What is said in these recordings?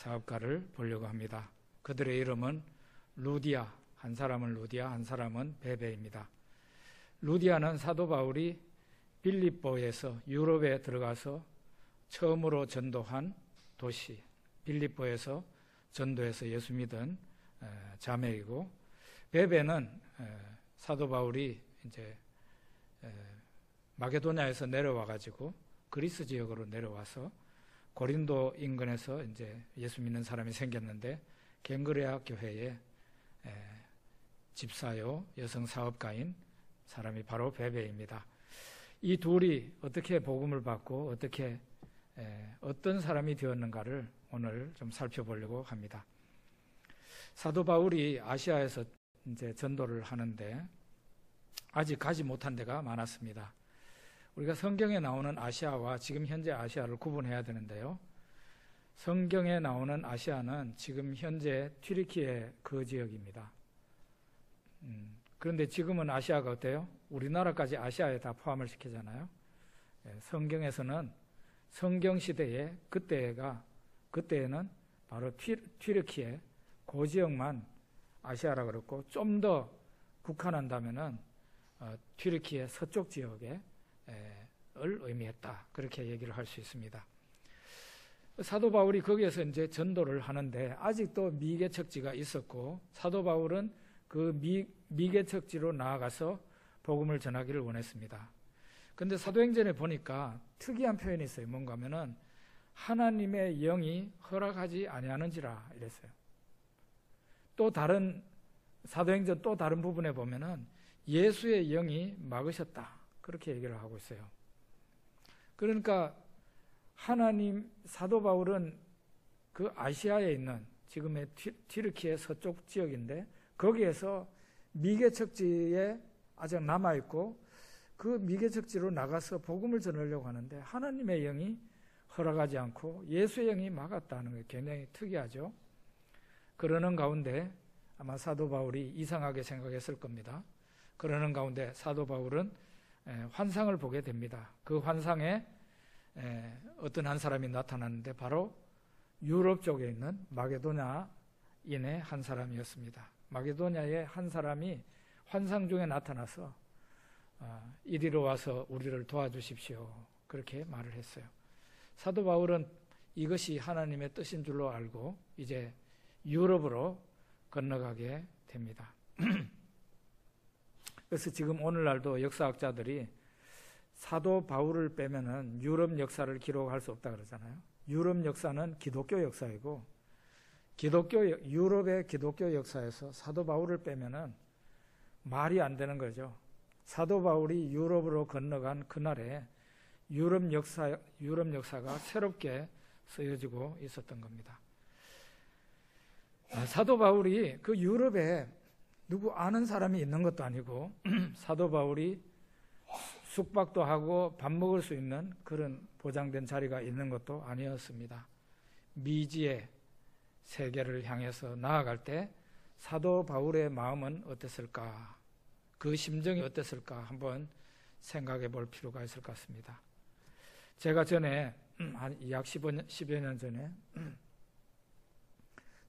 사업가를 보려고 합니다. 그들의 이름은 루디아, 한 사람은 루디아, 한 사람은 베베입니다. 루디아는 사도 바울이 빌립보에서 유럽에 들어가서 처음으로 전도한 도시, 빌립보에서 전도해서 예수 믿은 자매이고, 베베는 사도 바울이 이제 마게도냐에서 내려와 가지고 그리스 지역으로 내려와서 고린도 인근에서 이제 예수 믿는 사람이 생겼는데, 갱그레아 교회의 집사요 여성 사업가인 사람이 바로 베베입니다. 이 둘이 어떻게 복음을 받고 어떻게 어떤 사람이 되었는가를 오늘 좀 살펴보려고 합니다. 사도 바울이 아시아에서 이제 전도를 하는데 아직 가지 못한 데가 많았습니다. 우리가 성경에 나오는 아시아와 지금 현재 아시아를 구분해야 되는데요. 성경에 나오는 아시아는 지금 현재 튀르키예 그 지역입니다. 그런데 지금은 아시아가 어때요? 우리나라까지 아시아에 다 포함을 시키잖아요. 성경에서는 성경시대에 그때에는 바로 튀르키예 그 지역만 아시아라 그랬고, 좀 더 국한한다면은 튀르키예 서쪽 지역에 을 의미했다, 그렇게 얘기를 할 수 있습니다. 사도 바울이 거기에서 이제 전도를 하는데 아직도 미개척지가 있었고, 사도 바울은 그 미개척지로 나아가서 복음을 전하기를 원했습니다. 그런데 사도행전에 보니까 특이한 표현이 있어요. 뭔가 하면은 하나님의 영이 허락하지 아니하는지라 이랬어요. 또 다른 사도행전 또 다른 부분에 보면은 예수의 영이 막으셨다, 그렇게 얘기를 하고 있어요. 그러니까 하나님, 사도 바울은 그 아시아에 있는 지금의 튀르키예 서쪽 지역인데 거기에서 미개척지에 아직 남아있고 그 미개척지로 나가서 복음을 전하려고 하는데 하나님의 영이 허락하지 않고 예수의 영이 막았다는 게 굉장히 특이하죠. 그러는 가운데 아마 사도 바울이 이상하게 생각했을 겁니다. 그러는 가운데 사도 바울은 환상을 보게 됩니다. 그 환상에 어떤 한 사람이 나타났는데 바로 유럽 쪽에 있는 마게도냐인의 한 사람이었습니다. 마게도냐의 한 사람이 환상 중에 나타나서 이리로 와서 우리를 도와주십시오, 그렇게 말을 했어요. 사도 바울은 이것이 하나님의 뜻인 줄로 알고 이제 유럽으로 건너가게 됩니다. 그래서 지금 오늘날도 역사학자들이 사도 바울을 빼면은 유럽 역사를 기록할 수 없다 그러잖아요. 유럽 역사는 기독교 역사이고, 유럽의 기독교 역사에서 사도 바울을 빼면은 말이 안 되는 거죠. 사도 바울이 유럽으로 건너간 그날에 유럽 역사가 새롭게 쓰여지고 있었던 겁니다. 사도 바울이 그 유럽에 누구 아는 사람이 있는 것도 아니고 사도 바울이 숙박도 하고 밥 먹을 수 있는 그런 보장된 자리가 있는 것도 아니었습니다. 미지의 세계를 향해서 나아갈 때 사도 바울의 마음은 어땠을까? 그 심정이 어땠을까? 한번 생각해 볼 필요가 있을 것 같습니다. 제가 전에 약 10여 년 전에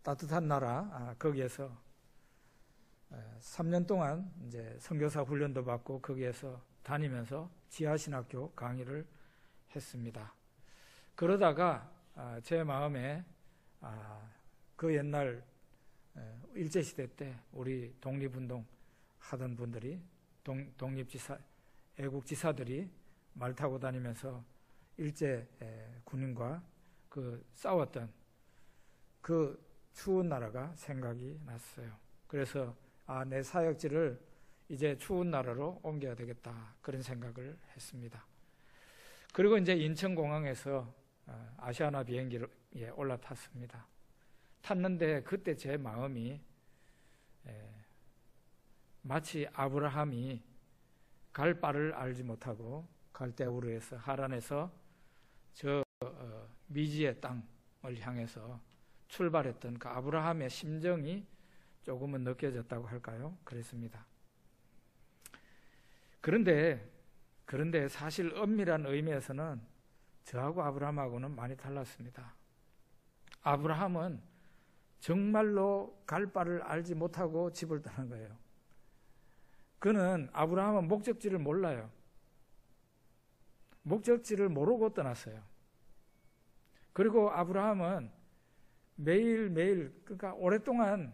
따뜻한 나라 거기에서 3년 동안 이제 선교사 훈련도 받고 거기에서 다니면서 지하신학교 강의를 했습니다. 그러다가 제 마음에 그 옛날 일제시대 때 우리 독립운동 하던 분들이 독립지사, 애국지사들이 말 타고 다니면서 일제 군인과 그 싸웠던 그 추운 나라가 생각이 났어요. 그래서 내 사역지를 이제 추운 나라로 옮겨야 되겠다, 그런 생각을 했습니다. 그리고 이제 인천공항에서 아시아나 비행기에 올라탔습니다. 탔는데 그때 제 마음이 마치 아브라함이 갈 바를 알지 못하고 갈대우르에서 하란에서 저 미지의 땅을 향해서 출발했던 그 아브라함의 심정이 조금은 느껴졌다고 할까요? 그랬습니다. 그런데 사실 엄밀한 의미에서는 저하고 아브라함하고는 많이 달랐습니다. 아브라함은 정말로 갈 바를 알지 못하고 집을 떠난 거예요. 아브라함은 목적지를 몰라요. 목적지를 모르고 떠났어요. 그리고 아브라함은 매일매일, 그러니까 오랫동안,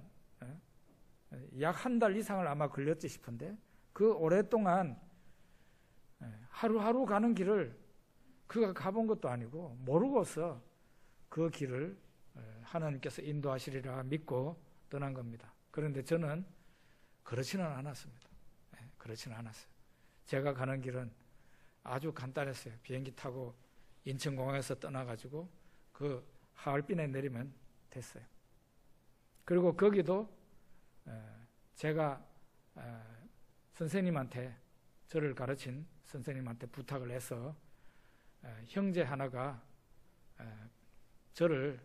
약 한 달 이상을 아마 걸렸지 싶은데, 그 오랫동안 하루하루 가는 길을 그가 가본 것도 아니고 모르고서 그 길을 하나님께서 인도하시리라 믿고 떠난 겁니다. 그런데 저는 그렇지는 않았습니다. 그렇지는 않았어요. 제가 가는 길은 아주 간단했어요. 비행기 타고 인천공항에서 떠나가지고 그 하얼빈에 내리면 됐어요. 그리고 거기도 제가 선생님한테, 저를 가르친 선생님한테 부탁을 해서 형제 하나가 저를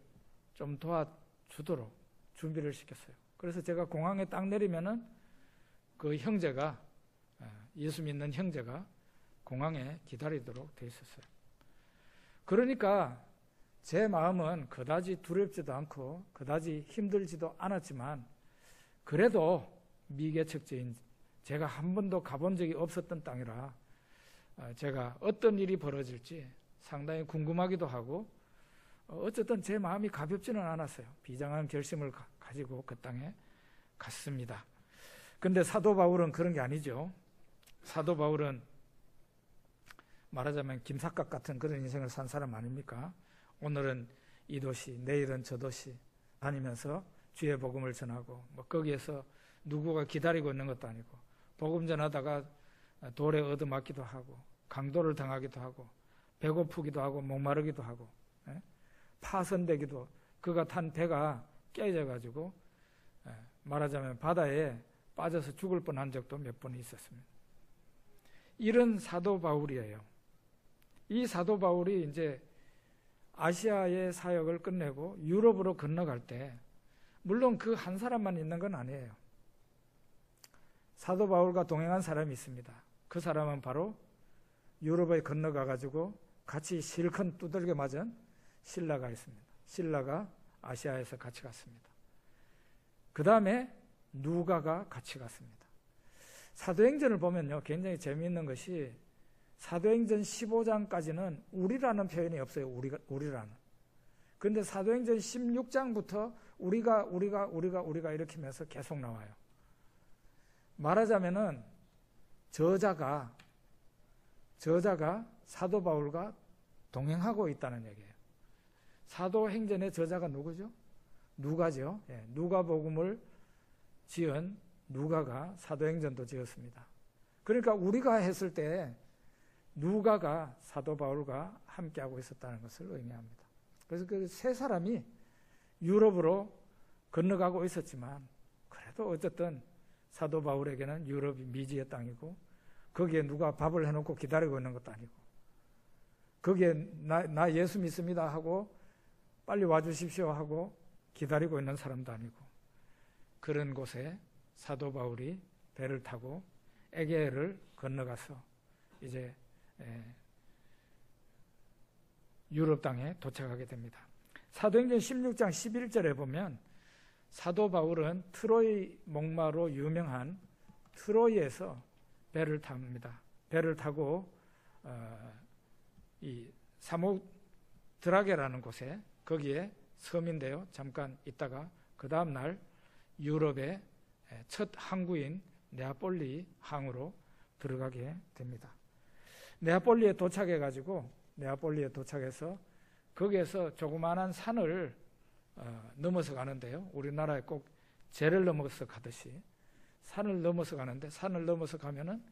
좀 도와주도록 준비를 시켰어요. 그래서 제가 공항에 딱 내리면은 그 형제가, 예수 믿는 형제가 공항에 기다리도록 돼 있었어요. 그러니까 제 마음은 그다지 두렵지도 않고 그다지 힘들지도 않았지만, 그래도 미개척지인 제가 한 번도 가본 적이 없었던 땅이라 제가 어떤 일이 벌어질지 상당히 궁금하기도 하고, 어쨌든 제 마음이 가볍지는 않았어요. 비장한 결심을 가지고 그 땅에 갔습니다. 근데 사도 바울은 그런 게 아니죠. 사도 바울은 말하자면 김삿갓 같은 그런 인생을 산 사람 아닙니까? 오늘은 이 도시, 내일은 저 도시 다니면서 주의 복음을 전하고, 거기에서 누구가 기다리고 있는 것도 아니고, 복음 전하다가 돌에 얻어맞기도 하고, 강도를 당하기도 하고, 배고프기도 하고, 목마르기도 하고, 파손되기도, 그가 탄 배가 깨져가지고 말하자면 바다에 빠져서 죽을 뻔한 적도 몇 번 있었습니다. 이런 사도 바울이에요. 이 사도 바울이 이제 아시아의 사역을 끝내고 유럽으로 건너갈 때, 물론 그 한 사람만 있는 건 아니에요. 사도 바울과 동행한 사람이 있습니다. 그 사람은 바로 유럽에 건너가 가지고 같이 실컷 두들겨 맞은 실라가 있습니다. 실라가 아시아에서 같이 갔습니다. 그 다음에 누가가 같이 갔습니다. 사도행전을 보면요, 굉장히 재미있는 것이 사도행전 15장까지는 우리라는 표현이 없어요. 우리라는. 그런데 사도행전 16장부터 우리가 이렇게 하면서 계속 나와요. 말하자면은 저자가 사도 바울과 동행하고 있다는 얘기예요. 사도행전의 저자가 누구죠? 누가죠. 누가복음을 지은 누가가 사도행전도 지었습니다. 그러니까 우리가 했을 때 누가가 사도 바울과 함께하고 있었다는 것을 의미합니다. 그래서 그 세 사람이 유럽으로 건너가고 있었지만, 그래도 어쨌든 사도 바울에게는 유럽이 미지의 땅이고, 거기에 누가 밥을 해놓고 기다리고 있는 것도 아니고, 거기에 나 예수 믿습니다 하고 빨리 와주십시오 하고 기다리고 있는 사람도 아니고, 그런 곳에 사도 바울이 배를 타고 에게해를 건너가서 이제 유럽 땅에 도착하게 됩니다. 사도행전 16장 11절에 보면 사도 바울은 트로이 목마로 유명한 트로이에서 배를 탑니다. 배를 타고 이 사모드라게라는 곳에, 거기에 섬인데요, 잠깐 있다가 그 다음 날 유럽의 첫 항구인 네아폴리 항으로 들어가게 됩니다. 네아폴리에 도착해서 거기에서 조그마한 산을 넘어서 가는데요, 우리나라에 꼭 제를 넘어서 가듯이 산을 넘어서 가는데, 산을 넘어서 가면은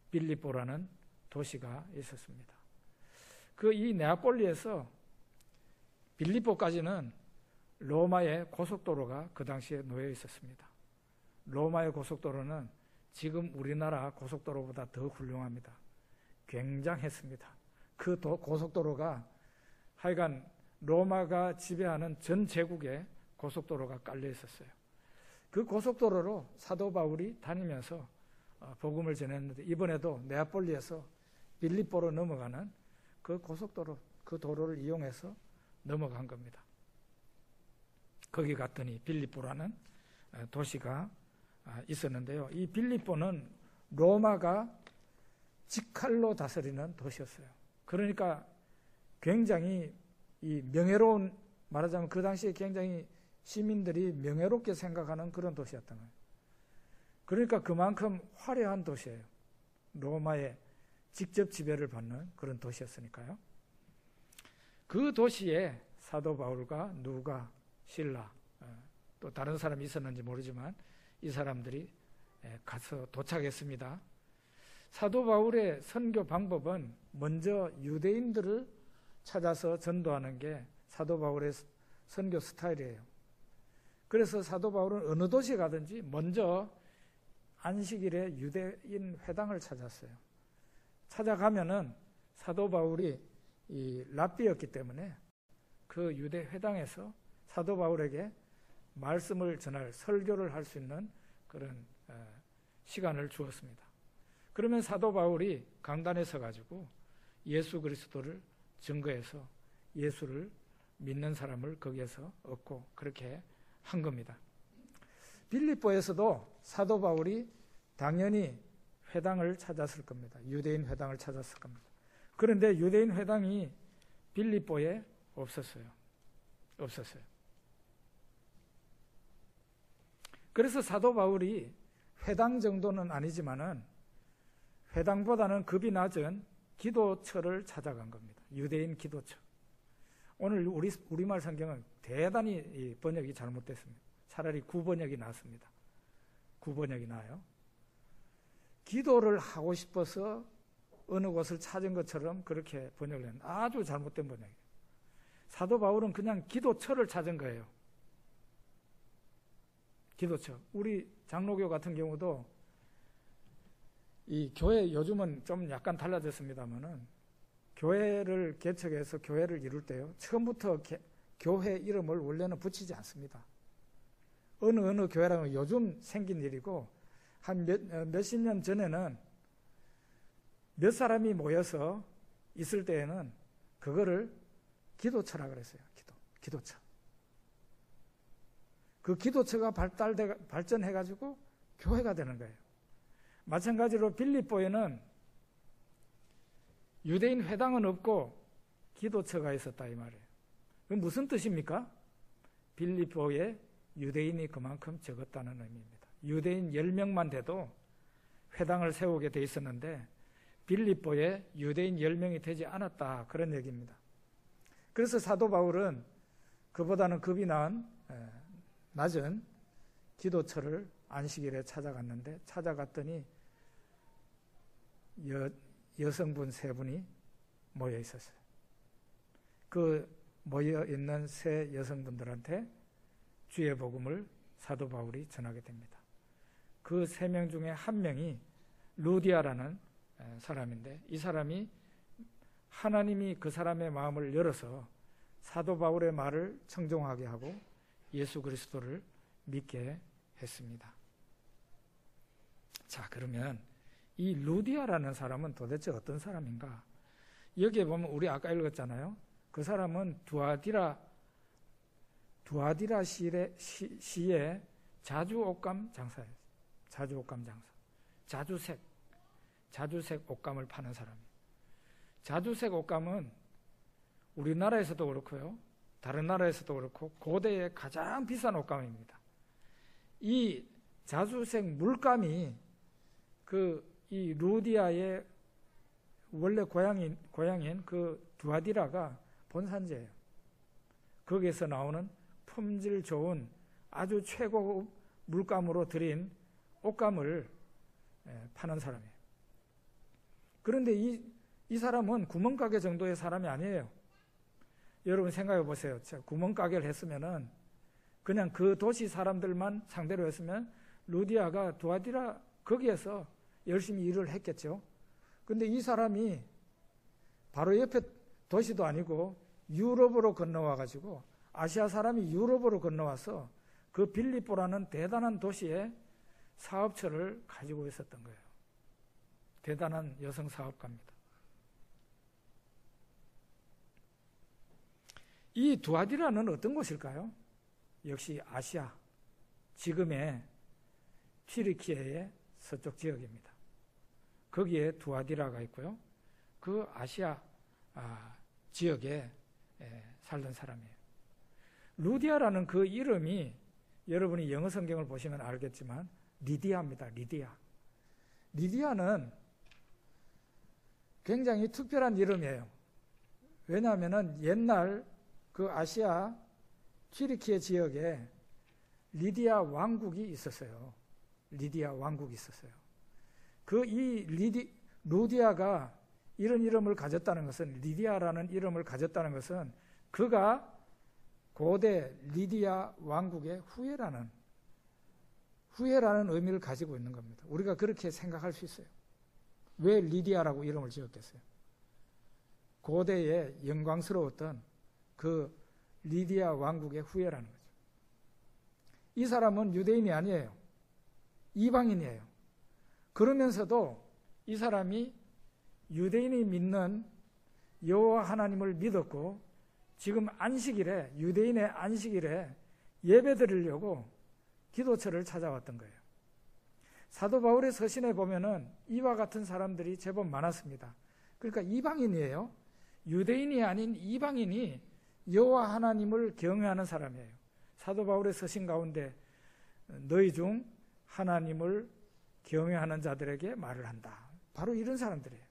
빌립보라는 도시가 있었습니다. 이 네아폴리에서 빌립보까지는 로마의 고속도로가 그 당시에 놓여 있었습니다. 로마의 고속도로는 지금 우리나라 고속도로보다 더 훌륭합니다. 굉장했습니다. 그 고속도로가 하여간 로마가 지배하는 전 제국에 고속도로가 깔려 있었어요. 그 고속도로로 사도 바울이 다니면서 복음을 전했는데, 이번에도 네아폴리에서 빌립보로 넘어가는 그 고속도로, 그 도로를 이용해서 넘어간 겁니다. 거기 갔더니 빌립보라는 도시가 있었는데요. 이 빌립보는 로마가 직할로 다스리는 도시였어요. 그러니까 굉장히 이 명예로운, 말하자면 그 당시에 굉장히 시민들이 명예롭게 생각하는 그런 도시였던 거예요. 그러니까 그만큼 화려한 도시예요. 로마의 직접 지배를 받는 그런 도시였으니까요. 그 도시에 사도 바울과 누가, 실라, 또 다른 사람이 있었는지 모르지만 이 사람들이 가서 도착했습니다. 사도 바울의 선교 방법은 먼저 유대인들을 찾아서 전도하는 게 사도 바울의 선교 스타일이에요. 그래서 사도 바울은 어느 도시에 가든지 먼저 안식일에 유대인 회당을 찾았어요. 찾아가면은 사도 바울이 이 랍비였기 때문에 그 유대 회당에서 사도 바울에게 말씀을 전할, 설교를 할 수 있는 그런 시간을 주었습니다. 그러면 사도 바울이 강단에 서가지고 예수 그리스도를 증거해서 예수를 믿는 사람을 거기에서 얻고 그렇게 한 겁니다. 빌립보에서도 사도 바울이 당연히 회당을 찾았을 겁니다. 유대인 회당을 찾았을 겁니다. 그런데 유대인 회당이 빌립보에 없었어요. 그래서 사도 바울이 회당 정도는 아니지만은 회당보다는 급이 낮은 기도처를 찾아간 겁니다. 유대인 기도처. 오늘 우리말 성경은 대단히 이 번역이 잘못됐습니다. 차라리 구번역이 낫습니다. 구번역이 나아요. 기도를 하고 싶어서 어느 곳을 찾은 것처럼 그렇게 번역을 했는데 아주 잘못된 번역이에요. 사도 바울은 그냥 기도처를 찾은 거예요. 기도처. 우리 장로교 같은 경우도 이 교회 요즘은 좀 약간 달라졌습니다만은 교회를 개척해서 교회를 이룰 때요. 처음부터 교회 이름을 원래는 붙이지 않습니다. 어느 교회라면 요즘 생긴 일이고 한 몇십 년 전에는 몇 사람이 모여서 있을 때에는 그거를 기도처라 그랬어요. 기도처. 그 기도처가 발전해가지고 교회가 되는 거예요. 마찬가지로 빌립보에는 유대인 회당은 없고 기도처가 있었다 이 말이에요. 그건 무슨 뜻입니까? 빌립보에 유대인이 그만큼 적었다는 의미입니다. 유대인 10명만 돼도 회당을 세우게 돼 있었는데 빌립보에 유대인 10명이 되지 않았다 그런 얘기입니다. 그래서 사도 바울은 그보다는 급이 낮은 기도처를 안식일에 찾아갔는데 찾아갔더니 여성분 3분이 모여 있었어요. 그 모여 있는 3 여성분들한테 주의 복음을 사도 바울이 전하게 됩니다. 그 3명 중에 한 명이 루디아라는 사람인데 이 사람이 하나님이 그 사람의 마음을 열어서 사도 바울의 말을 청종하게 하고 예수 그리스도를 믿게 했습니다. 자, 그러면 이 루디아라는 사람은 도대체 어떤 사람인가? 여기에 보면 우리 아까 읽었잖아요. 그 사람은 두아디라 시의 자주옷감 장사예요. 자주옷감 장사. 자주색 옷감을 파는 사람이에요. 자주색 옷감은 우리나라에서도 그렇고요. 다른 나라에서도 그렇고 고대의 가장 비싼 옷감입니다. 이 자주색 물감이 이 루디아의 원래 고향인 그 두아디라가 본산지예요. 거기에서 나오는 품질 좋은 아주 최고급 물감으로 들인 옷감을 파는 사람이에요. 그런데 이 사람은 구멍가게 정도의 사람이 아니에요. 여러분 생각해 보세요. 구멍가게를 했으면은 그냥 그 도시 사람들만 상대로 했으면 루디아가 두아디라 거기에서 열심히 일을 했겠죠. 근데 이 사람이 바로 옆에 도시도 아니고 유럽으로 건너와가지고 아시아 사람이 유럽으로 건너와서 그 빌립보라는 대단한 도시에 사업처를 가지고 있었던 거예요. 대단한 여성 사업가입니다. 이 두아디라는 어떤 곳일까요? 역시 아시아, 지금의 튀르키예의 서쪽 지역입니다. 거기에 두아디라가 있고요. 그 아시아 지역에 살던 사람이에요. 루디아라는 그 이름이 여러분이 영어 성경을 보시면 알겠지만 리디아입니다. 리디아. 리디아는 굉장히 특별한 이름이에요. 왜냐하면 옛날 그 아시아 튀르키예 지역에 리디아 왕국이 있었어요. 리디아 왕국이 있었어요. 루디아가 이런 이름을 가졌다는 것은, 리디아라는 이름을 가졌다는 것은 그가 고대 리디아 왕국의 후예라는 의미를 가지고 있는 겁니다. 우리가 그렇게 생각할 수 있어요. 왜 리디아라고 이름을 지었겠어요? 고대에 영광스러웠던 그 리디아 왕국의 후예라는 거죠. 이 사람은 유대인이 아니에요. 이방인이에요. 그러면서도 이 사람이 유대인이 믿는 여호와 하나님을 믿었고 지금 안식일에, 유대인의 안식일에 예배 드리려고 기도처를 찾아왔던 거예요. 사도 바울의 서신에 보면은 이와 같은 사람들이 제법 많았습니다. 그러니까 이방인이에요. 유대인이 아닌 이방인이 여호와 하나님을 경외하는 사람이에요. 사도 바울의 서신 가운데 너희 중 하나님을 경외하는 자들에게 말을 한다. 바로 이런 사람들이에요.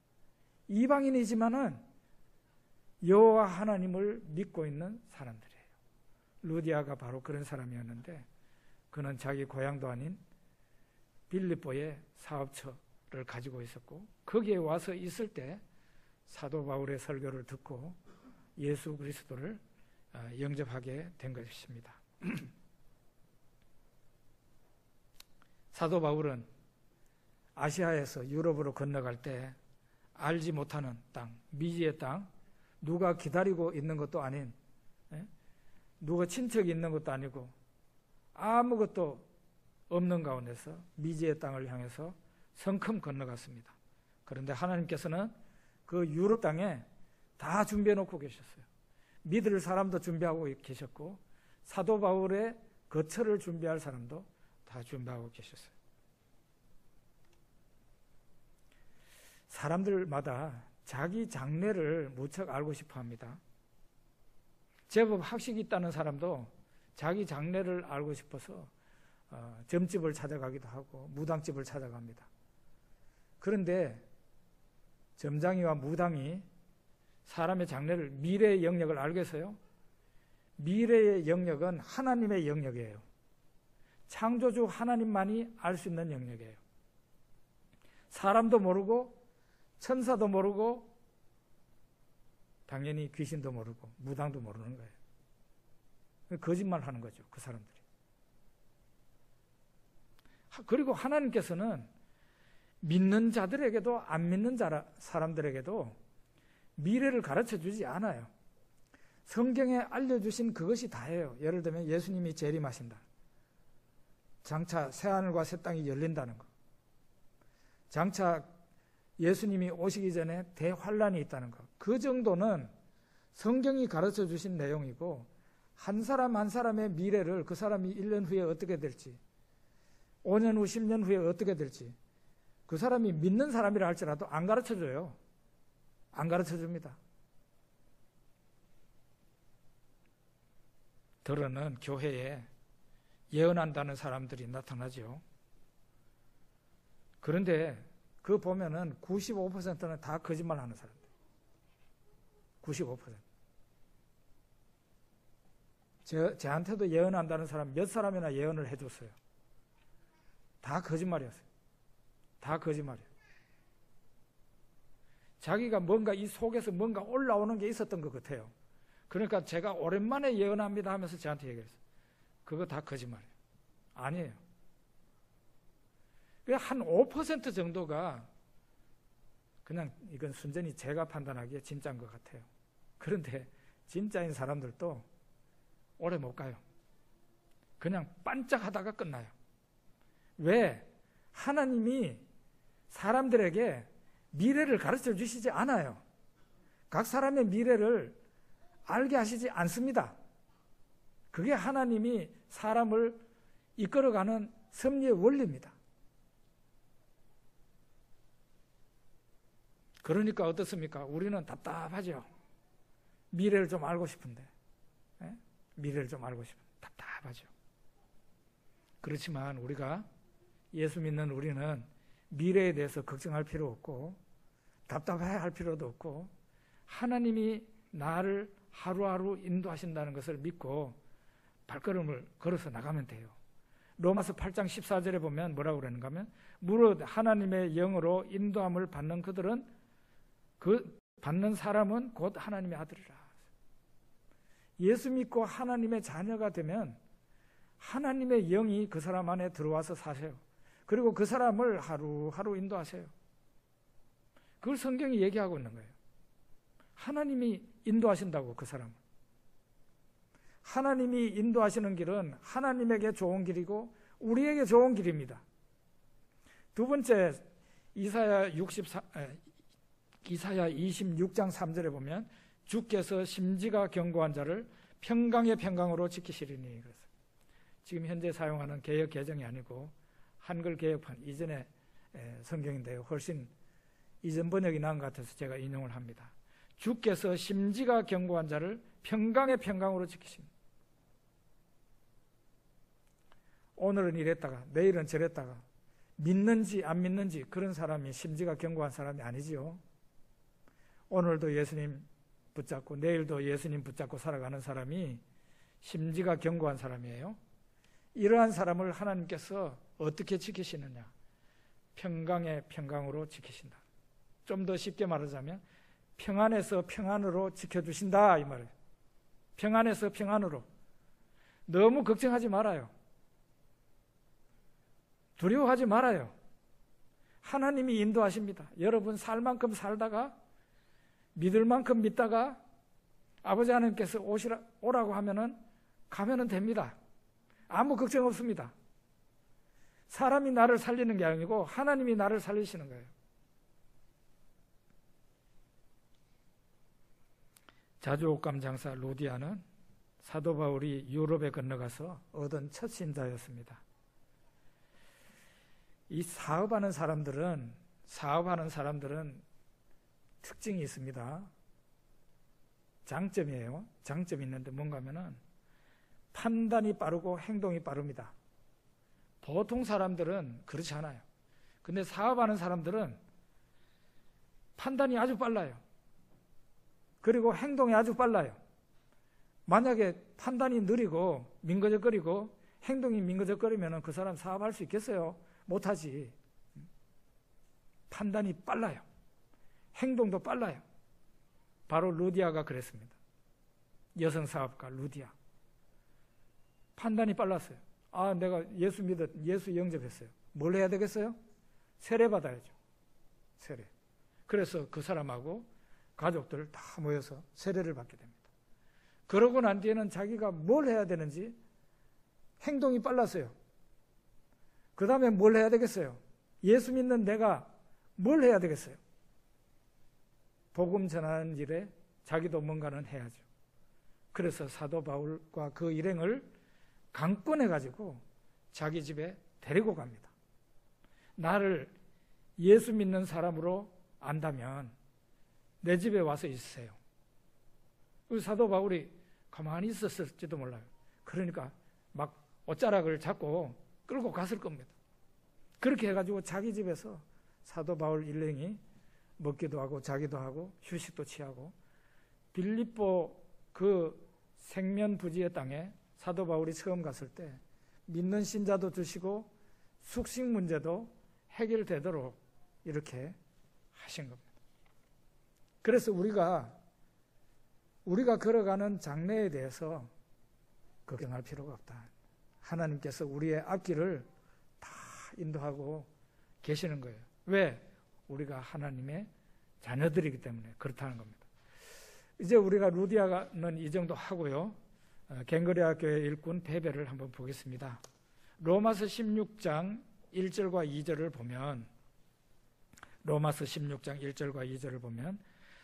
이방인이지만은 여호와 하나님을 믿고 있는 사람들이에요. 루디아가 바로 그런 사람이었는데 그는 자기 고향도 아닌 빌립보에 사업처를 가지고 있었고 거기에 와서 있을 때 사도 바울의 설교를 듣고 예수 그리스도를 영접하게 된 것입니다. 사도 바울은 아시아에서 유럽으로 건너갈 때 알지 못하는 땅, 미지의 땅, 누가 기다리고 있는 것도 아닌, 누가 친척이 있는 것도 아니고 아무것도 없는 가운데서 미지의 땅을 향해서 성큼 건너갔습니다. 그런데 하나님께서는 그 유럽 땅에 다 준비해 놓고 계셨어요. 믿을 사람도 준비하고 계셨고 사도 바울의 거처를 준비할 사람도 다 준비하고 계셨어요. 사람들마다 자기 장래를 무척 알고 싶어 합니다. 제법 학식이 있다는 사람도 자기 장래를 알고 싶어서 점집을 찾아가기도 하고 무당집을 찾아갑니다. 그런데 점장이와 무당이 사람의 장래를, 미래의 영역을 알겠어요? 미래의 영역은 하나님의 영역이에요. 창조주 하나님만이 알 수 있는 영역이에요. 사람도 모르고 천사도 모르고 당연히 귀신도 모르고 무당도 모르는 거예요. 거짓말하는 거죠, 그 사람들이. 그리고 하나님께서는 믿는 자들에게도 안 믿는 사람들에게도 미래를 가르쳐 주지 않아요. 성경에 알려주신 그것이 다예요. 예를 들면 예수님이 재림하신다. 장차 새하늘과 새 땅이 열린다는 것. 장차 예수님이 오시기 전에 대환란이 있다는 것. 그 정도는 성경이 가르쳐 주신 내용이고 한 사람 한 사람의 미래를 그 사람이 1년 후에 어떻게 될지 5년 후 10년 후에 어떻게 될지 그 사람이 믿는 사람이라 할지라도 안 가르쳐 줘요. 안 가르쳐 줍니다. 더러는 교회에 예언한다는 사람들이 나타나죠. 그런데 그 보면은 95%는 다 거짓말하는 사람들. 95%. 저한테도 예언한다는 사람 몇 사람이나 예언을 해줬어요. 다 거짓말이었어요. 다 거짓말이에요. 자기가 뭔가 이 속에서 뭔가 올라오는 게 있었던 것 같아요. 그러니까 제가 오랜만에 예언합니다 하면서 저한테 얘기했어요. 그거 다 거짓말이에요. 아니에요. 한 5% 정도가 그냥 이건 순전히 제가 판단하기에 진짜인 것 같아요. 그런데 진짜인 사람들도 오래 못 가요. 그냥 반짝하다가 끝나요. 왜? 하나님이 사람들에게 미래를 가르쳐 주시지 않아요. 각 사람의 미래를 알게 하시지 않습니다. 그게 하나님이 사람을 이끌어가는 섭리의 원리입니다. 그러니까 어떻습니까? 우리는 답답하죠. 미래를 좀 알고 싶은데, 미래를 좀 알고 싶은데 답답하죠. 그렇지만 우리가 예수 믿는 우리는 미래에 대해서 걱정할 필요 없고 답답해할 필요도 없고 하나님이 나를 하루하루 인도하신다는 것을 믿고 발걸음을 걸어서 나가면 돼요. 로마서 8장 14절에 보면 뭐라고 그러는가 하면 무릇 하나님의 영으로 인도함을 받는 그들은 그 받는 사람은 곧 하나님의 아들이라. 예수 믿고 하나님의 자녀가 되면 하나님의 영이 그 사람 안에 들어와서 사세요. 그리고 그 사람을 하루하루 인도하세요. 그걸 성경이 얘기하고 있는 거예요. 하나님이 인도하신다고 그 사람을. 하나님이 인도하시는 길은 하나님에게 좋은 길이고 우리에게 좋은 길입니다. 두 번째 이사야 26장 3절에 보면 주께서 심지가 견고한 자를 평강의 평강으로 지키시리니. 그래서 지금 현재 사용하는 개역 개정이 아니고 한글 개역판 이전의 성경인데요. 훨씬 이전 번역이 나은 것 같아서 제가 인용을 합니다. 주께서 심지가 견고한 자를 평강의 평강으로 지키십니다. 오늘은 이랬다가 내일은 저랬다가 믿는지 안 믿는지 그런 사람이 심지가 견고한 사람이 아니지요. 오늘도 예수님 붙잡고 내일도 예수님 붙잡고 살아가는 사람이 심지가 견고한 사람이에요. 이러한 사람을 하나님께서 어떻게 지키시느냐? 평강의 평강으로 지키신다. 좀 더 쉽게 말하자면 평안에서 평안으로 지켜주신다 이 말이에요. 평안에서 평안으로. 너무 걱정하지 말아요. 두려워하지 말아요. 하나님이 인도하십니다. 여러분 살 만큼 살다가 믿을 만큼 믿다가 아버지 하나님께서 오라고 하면은 가면은 됩니다. 아무 걱정 없습니다. 사람이 나를 살리는 게 아니고 하나님이 나를 살리시는 거예요. 자주옥감 장사 루디아는 사도 바울이 유럽에 건너가서 얻은 첫 신자였습니다. 이 사업하는 사람들은 특징이 있습니다. 장점이에요. 장점이 있는데 뭔가 하면은 판단이 빠르고 행동이 빠릅니다. 보통 사람들은 그렇지 않아요. 근데 사업하는 사람들은 판단이 아주 빨라요. 그리고 행동이 아주 빨라요. 만약에 판단이 느리고 민거적거리고 행동이 민거적거리면 그 사람 사업할 수 있겠어요? 못하지. 판단이 빨라요. 행동도 빨라요. 바로 루디아가 그랬습니다. 여성 사업가 루디아. 판단이 빨랐어요. 아, 내가 예수 영접했어요. 뭘 해야 되겠어요? 세례 받아야죠. 세례. 그래서 그 사람하고 가족들 다 모여서 세례를 받게 됩니다. 그러고 난 뒤에는 자기가 뭘 해야 되는지 행동이 빨랐어요. 그 다음에 뭘 해야 되겠어요? 예수 믿는 내가 뭘 해야 되겠어요? 복음 전하는 일에 자기도 뭔가는 해야죠. 그래서 사도 바울과 그 일행을 강권해가지고 자기 집에 데리고 갑니다. 나를 예수 믿는 사람으로 안다면 내 집에 와서 있으세요. 사도 바울이 가만히 있었을지도 몰라요. 그러니까 막 옷자락을 잡고 끌고 갔을 겁니다. 그렇게 해가지고 자기 집에서 사도 바울 일행이 먹기도 하고 자기도 하고 휴식도 취하고 빌립보 그 생면부지의 땅에 사도 바울이 처음 갔을 때 믿는 신자도 주시고 숙식 문제도 해결되도록 이렇게 하신 겁니다. 그래서 우리가 걸어가는 장래에 대해서 걱정할 필요가 없다. 하나님께서 우리의 앞길을 다 인도하고 계시는 거예요. 왜? 우리가 하나님의 자녀들이기 때문에 그렇다는 겁니다. 이제 우리가 루디아는 이 정도 하고요. 갱그레아 교회 일꾼 베베를 한번 보겠습니다. 로마서 16장 1절과 2절을 보면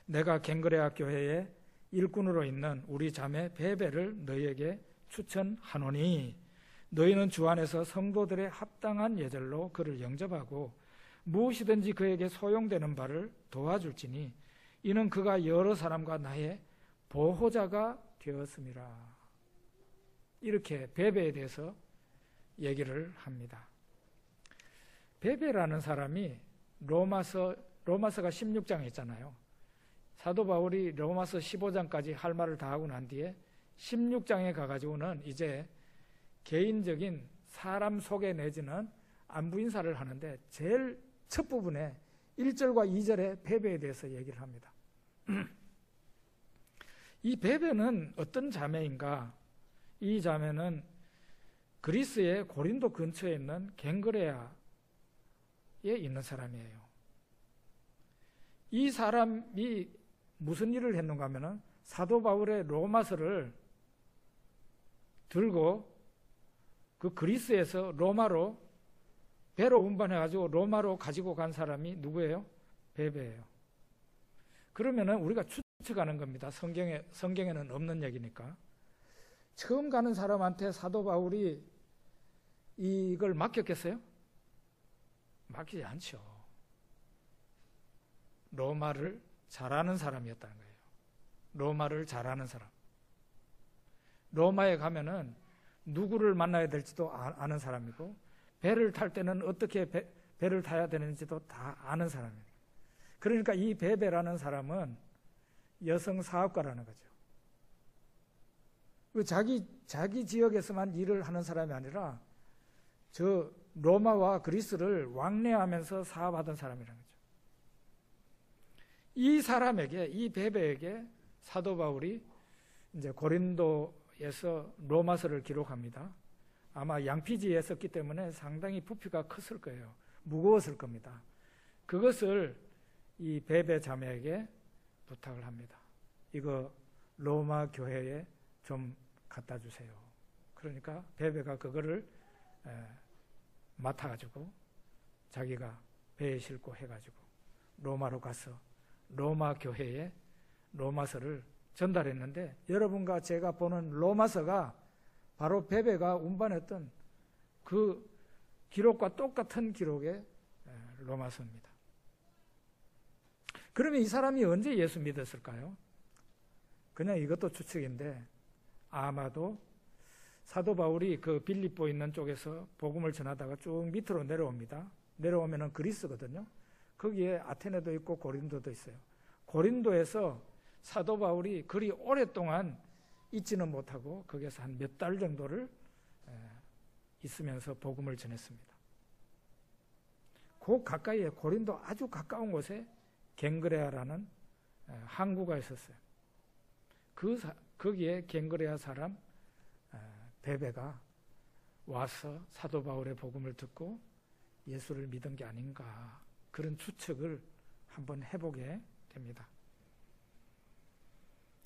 내가 갱그레아 교회의 일꾼으로 있는 우리 자매 베베를 너희에게 추천하노니 너희는 주 안에서 성도들의 합당한 예절로 그를 영접하고 무엇이든지 그에게 소용되는 바를 도와줄지니 이는 그가 여러 사람과 나의 보호자가 되었음이라. 이렇게 베베에 대해서 얘기를 합니다. 베베라는 사람이 로마서가 16장에 있잖아요. 사도 바울이 로마서 15장까지 할 말을 다 하고 난 뒤에 16장에 가가지고는 이제 개인적인 사람 소개 내지는 안부 인사를 하는데 제일 첫 부분에 1절과 2절에 베베에 대해서 얘기를 합니다. 이 베베는 어떤 자매인가? 이 자매는 그리스의 고린도 근처에 있는 갱그레아에 있는 사람이에요. 이 사람이 무슨 일을 했는가 하면은 사도 바울의 로마서를 들고 그 그리스에서 로마로 배로 운반해가지고 로마로 가지고 간 사람이 누구예요? 베베예요. 그러면은 우리가 추측하는 겁니다. 성경에는 없는 얘기니까. 처음 가는 사람한테 사도 바울이 이걸 맡겼겠어요? 맡기지 않죠. 로마를 잘하는 사람이었다는 거예요. 로마를 잘하는 사람. 로마에 가면은 누구를 만나야 될지도 아는 사람이고 배를 탈 때는 어떻게 배를 타야 되는지도 다 아는 사람이에요. 그러니까 이 베베라는 사람은 여성 사업가라는 거죠. 자기 지역에서만 일을 하는 사람이 아니라 저 로마와 그리스를 왕래하면서 사업하던 사람이라는 거죠. 이 사람에게, 이 베베에게 사도 바울이 이제 고린도에서 로마서를 기록합니다. 아마 양피지에 썼기 때문에 상당히 부피가 컸을 거예요. 무거웠을 겁니다. 그것을 이 베베 자매에게 부탁을 합니다. 이거 로마 교회에 좀 갖다 주세요. 그러니까 베베가 그거를 맡아가지고 자기가 배에 싣고 해가지고 로마로 가서 로마 교회에 로마서를 전달했는데 여러분과 제가 보는 로마서가 바로 베베가 운반했던 그 기록과 똑같은 기록의 로마서입니다. 그러면 이 사람이 언제 예수 믿었을까요? 그냥 이것도 추측인데 아마도 사도 바울이 그 빌립보 있는 쪽에서 복음을 전하다가 쭉 밑으로 내려옵니다. 내려오면은 그리스거든요. 거기에 아테네도 있고 고린도도 있어요. 고린도에서 사도 바울이 그리 오랫동안 있지는 못하고 거기에서 한 몇 달 정도를 있으면서 복음을 전했습니다. 그 가까이에 고린도 아주 가까운 곳에 갱그레아라는 항구가 있었어요. 거기에 갱그레아 사람 베베가 와서 사도 바울의 복음을 듣고 예수를 믿은 게 아닌가 그런 추측을 한번 해보게 됩니다.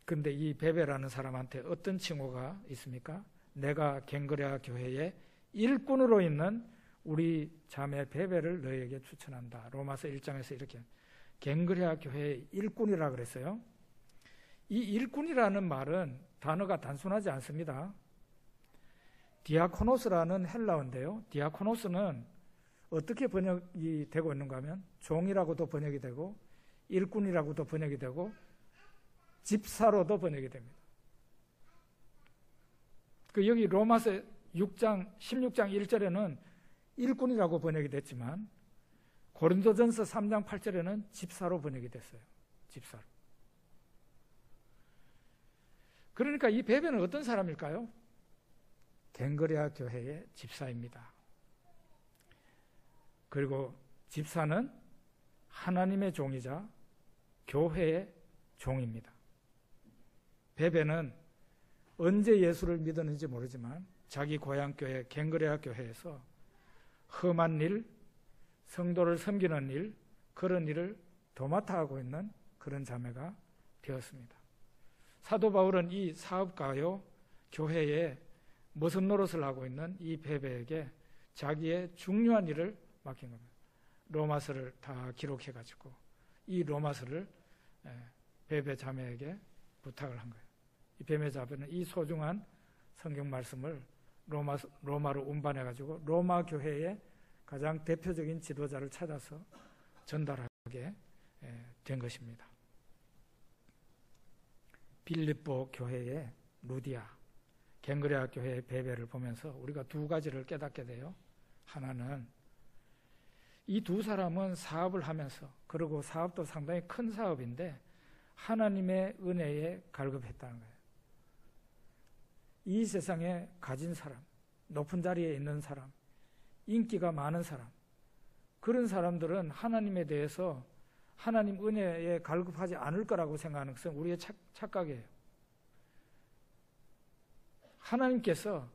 근데 이 베베라는 사람한테 어떤 칭호가 있습니까? 내가 갱그레아 교회의 일꾼으로 있는 우리 자매 베베를 너에게 추천한다. 로마서 1장에서 이렇게 갱그레아 교회의 일꾼이라 그랬어요. 이 일꾼이라는 말은 단어가 단순하지 않습니다. 디아코노스라는 헬라어인데요. 디아코노스는 어떻게 번역이 되고 있는가 하면 종이라고도 번역이 되고 일꾼이라고도 번역이 되고 집사로도 번역이 됩니다. 여기 로마서 16장 1절에는 일꾼이라고 번역이 됐지만 고린도전서 3장 8절에는 집사로 번역이 됐어요. 집사로. 그러니까 이 베베는 어떤 사람일까요? 갱그레아 교회의 집사입니다. 그리고 집사는 하나님의 종이자 교회의 종입니다. 베베는 언제 예수를 믿었는지 모르지만 자기 고향교회 갱그레아 교회에서 험한 일, 성도를 섬기는 일, 그런 일을 도맡아 하고 있는 그런 자매가 되었습니다. 사도 바울은 이 사업가요 교회에 무슨 노릇을 하고 있는 이 베베에게 자기의 중요한 일을 맡긴 겁니다. 로마서를 다 기록해가지고 이 로마서를 베베 자매에게 부탁을 한 거예요. 이 베베 자매는 이 소중한 성경 말씀을 로마로 운반해가지고 로마 교회의 가장 대표적인 지도자를 찾아서 전달하게 된 것입니다. 빌립보 교회의 루디아, 갱그레아 교회의 베베를 보면서 우리가 두 가지를 깨닫게 돼요. 하나는 이 두 사람은 사업을 하면서, 그리고 사업도 상당히 큰 사업인데 하나님의 은혜에 갈급했다는 거예요. 이 세상에 가진 사람, 높은 자리에 있는 사람, 인기가 많은 사람, 그런 사람들은 하나님에 대해서 하나님 은혜에 갈급하지 않을 거라고 생각하는 것은 우리의 착각이에요. 하나님께서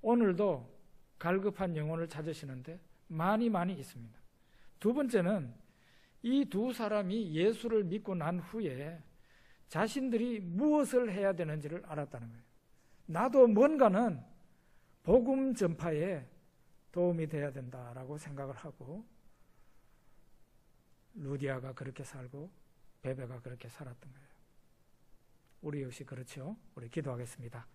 오늘도 갈급한 영혼을 찾으시는데 많이 있습니다. 두 번째는 이 두 사람이 예수를 믿고 난 후에 자신들이 무엇을 해야 되는지를 알았다는 거예요. 나도 뭔가는 복음 전파에 도움이 돼야 된다라고 생각을 하고, 루디아가 그렇게 살고 베베가 그렇게 살았던 거예요. 우리 역시 그렇죠. 우리 기도하겠습니다.